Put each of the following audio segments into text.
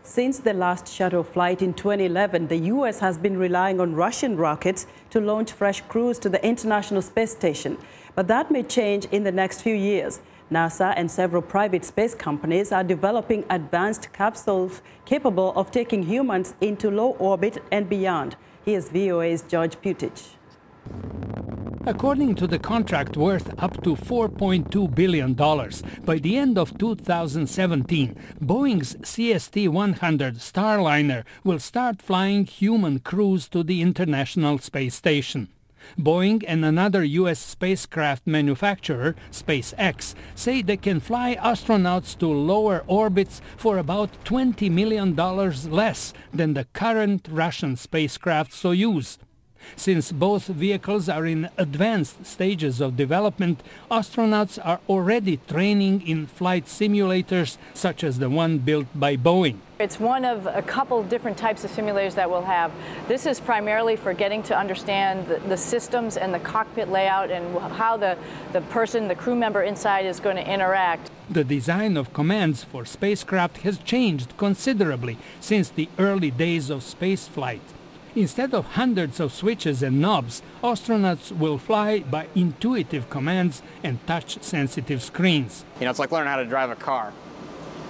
Since the last shuttle flight in 2011, the U.S. has been relying on Russian rockets to launch fresh crews to the International Space Station. But that may change in the next few years. NASA and several private space companies are developing advanced capsules capable of taking humans into low orbit and beyond. Here's VOA's George Putich. According to the contract worth up to $4.2 billion, by the end of 2017, Boeing's CST-100 Starliner will start flying human crews to the International Space Station. Boeing and another U.S. spacecraft manufacturer, SpaceX, say they can fly astronauts to lower orbits for about $20 million less than the current Russian spacecraft Soyuz. Since both vehicles are in advanced stages of development, astronauts are already training in flight simulators such as the one built by Boeing. It's one of a couple different types of simulators that we'll have. This is primarily for getting to understand the systems and the cockpit layout and how the crew member inside is going to interact. The design of commands for spacecraft has changed considerably since the early days of spaceflight. Instead of hundreds of switches and knobs, astronauts will fly by intuitive commands and touch-sensitive screens. You know, it's like learning how to drive a car,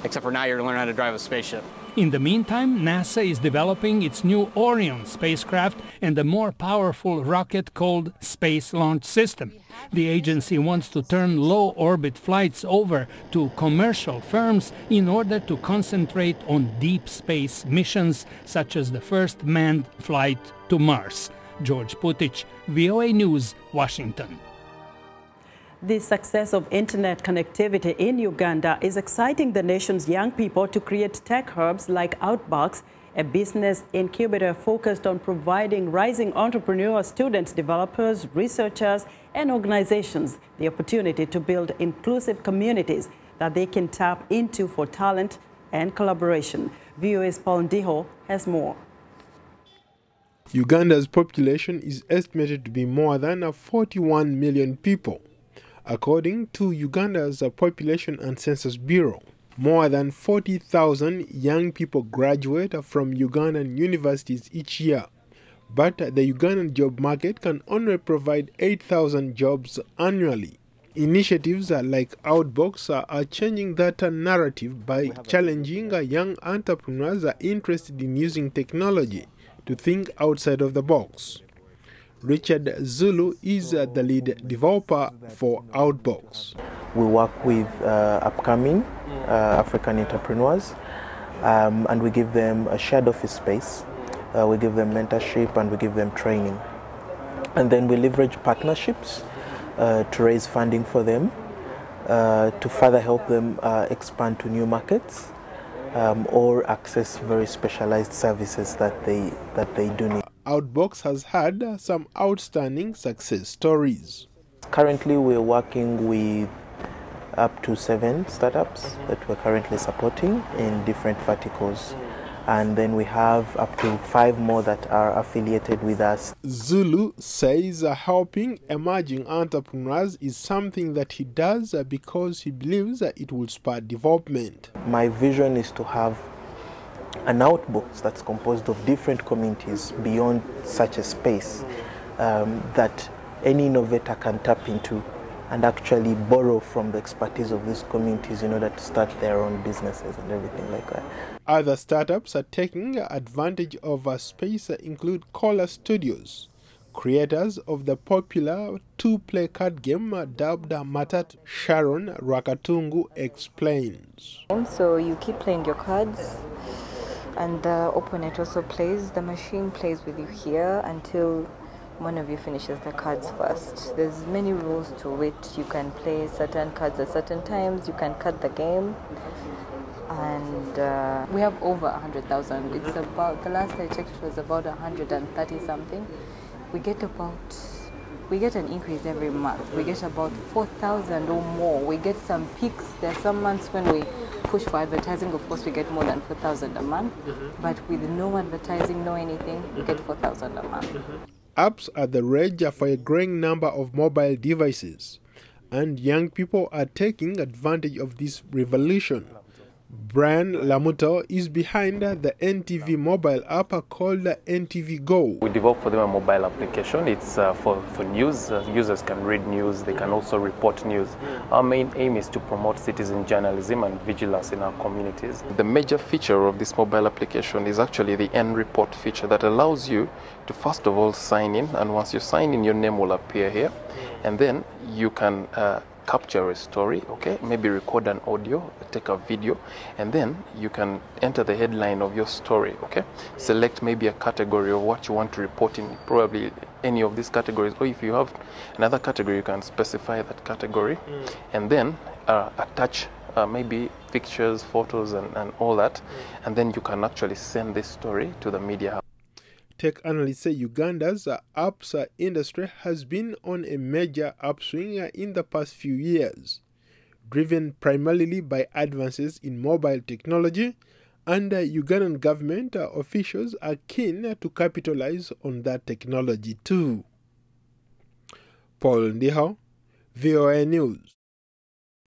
except for now you're learning how to drive a spaceship. In the meantime, NASA is developing its new Orion spacecraft and a more powerful rocket called Space Launch System. The agency wants to turn low-orbit flights over to commercial firms in order to concentrate on deep space missions, such as the first manned flight to Mars. George Putich, VOA News, Washington. The success of internet connectivity in Uganda is exciting the nation's young people to create tech hubs like Outbox, a business incubator focused on providing rising entrepreneurs, students, developers, researchers, and organizations the opportunity to build inclusive communities that they can tap into for talent and collaboration. VOA's Ndiho has more. Uganda's population is estimated to be more than 41 million people. According to Uganda's Population and Census Bureau, more than 40,000 young people graduate from Ugandan universities each year. But the Ugandan job market can only provide 8,000 jobs annually. Initiatives like Outbox are changing that narrative by challenging young entrepreneurs interested in using technology to think outside of the box. Richard Zulu is the lead developer for Outbox. We work with upcoming African entrepreneurs and we give them a shared office space, we give them mentorship and we give them training. And then we leverage partnerships to raise funding for them, to further help them expand to new markets or access very specialized services that they do need. Outbox has had some outstanding success stories. Currently, we're working with up to 7 startups that we're currently supporting in different verticals. And then we have up to 5 more that are affiliated with us. Zulu says helping emerging entrepreneurs is something that he does because he believes it will spur development. My vision is to have an outbox that's composed of different communities beyond such a space that any innovator can tap into and actually borrow from the expertise of these communities in order to start their own businesses and everything like that. Other startups are taking advantage of a space include Cola Studios, creators of the popular 2-play card game dubbed Matatu. Sharon Rakatungu explains. So you keep playing your cards, and the opponent also plays. The machine plays with you here until one of you finishes the cards first. There's many rules to it. You can play certain cards at certain times. You can cut the game. And we have over 100,000. It's about, the last I checked it was about 130 something. We get an increase every month. We get about 4,000 or more. We get some peaks. There are some months when we push for advertising, of course we get more than 4,000 a month. But with no advertising, no anything, we get 4,000 a month. Apps are the rage for a growing number of mobile devices, and young people are taking advantage of this revolution. Brian Lamuto is behind the NTV mobile app called NTV Go. We developed for them a mobile application. It's for news. Users can read news. They can also report news. Our main aim is to promote citizen journalism and vigilance in our communities. The major feature of this mobile application is actually the N report feature that allows you to first of all sign in, and once you sign in, your name will appear here, and then you can capture a story, okay, maybe record an audio, take a video, and then you can enter the headline of your story, okay, select maybe a category of what you want to report in, probably any of these categories, or if you have another category, you can specify that category, and then attach maybe pictures, photos, and all that, and then you can actually send this story to the media house. Tech analysts say Uganda's apps industry has been on a major upswing in the past few years, driven primarily by advances in mobile technology, and Ugandan government officials are keen to capitalize on that technology too. Paul Ndiho, VOA News.